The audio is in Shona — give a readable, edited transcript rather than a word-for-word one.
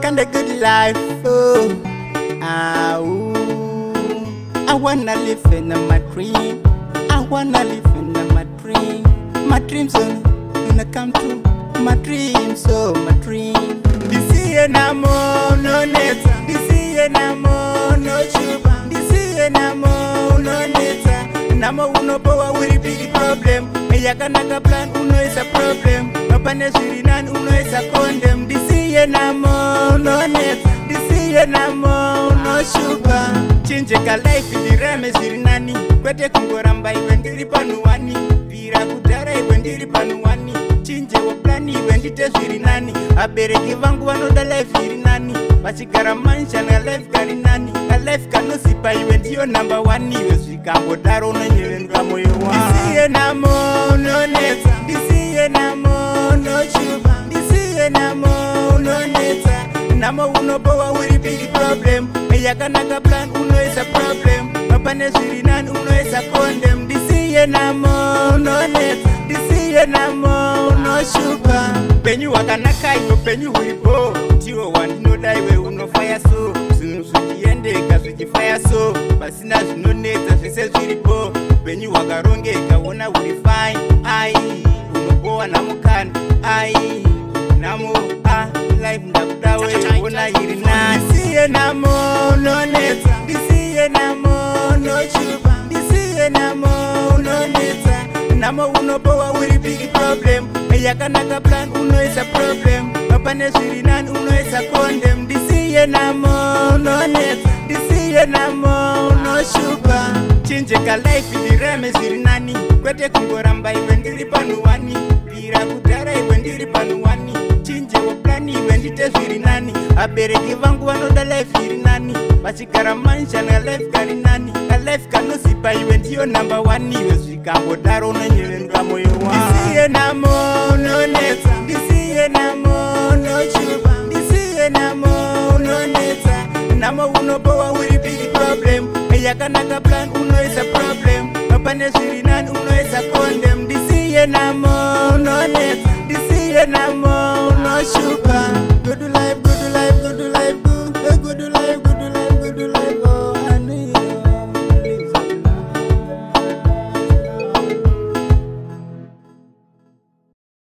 Kinda good life, oh. I wanna live in my dream. I wanna live in my dream. My dreams gonna come true. My dreams, oh, my dream. This year no more, no neta. This year no more, no chuba. This year no more, no neta. Namo uno power will be the problem. Yakanaka plan uno is a problem. Mapane surinan uno is a condemn. This year no more, no neta. This year no more, no sugar. Change ka life in the rame sirinani. Kwete kungoramba iwendiri panuwani. Vira kudara iwendiri panuwani. Change wa plani iwendite sirinani. Abereki vangu wanoda life sirinani. Bachikara mansha na life karinani. A life kanosipa iwendiyo number one. Iwe shikambo daro na nyewendwa moyo wa. This year no more, no neta. This year no more, no sugar. This year no more, no neta. Namo uno power will be the problem. Yakanaka plan uno is a problem. Mapane surinan uno is a condemn. This year no more, no net. This year no more, no sugar. Penyu wakanaka iwo penyu huipo. Tiwo wandino daiwe uno fire so. Sunu sujiende kasuji fire so. Basina zino neta sise ziripo. Penyu wakaronge kawona uli fine. Ai, uno poa namukani. Ai, namu life ndakudawe wona hiri nani. This year no more, no neta. This year no more, no chuba. This year no more, no neta. Namo uno power will be the problem. Yakanaka plan uno is a problem. Mapane surinan uno is a condemn. This year no more, no neta. This year no more, no sugar. Change ka life in the rame sirinani. Kwete kungoramba iwendiri panuwani. Vira kudara iwendiri panuwani. Change wa plani iwendite sirinani. Abereki vangu wanoda life sirinani. Bachikara mansha na life karinani. A life kanosipa iwendiyo number one. Iwe shikambo daro na nyewendwa moyo wa. This year no more, no neta. This year no more, no chuba. This year no more, no neta. Namo uno power will be the problem. Yakanaka plan uno is a problem. Mapane surinan uno is a condemn. This year no more, no neta. This year no more, no sugar.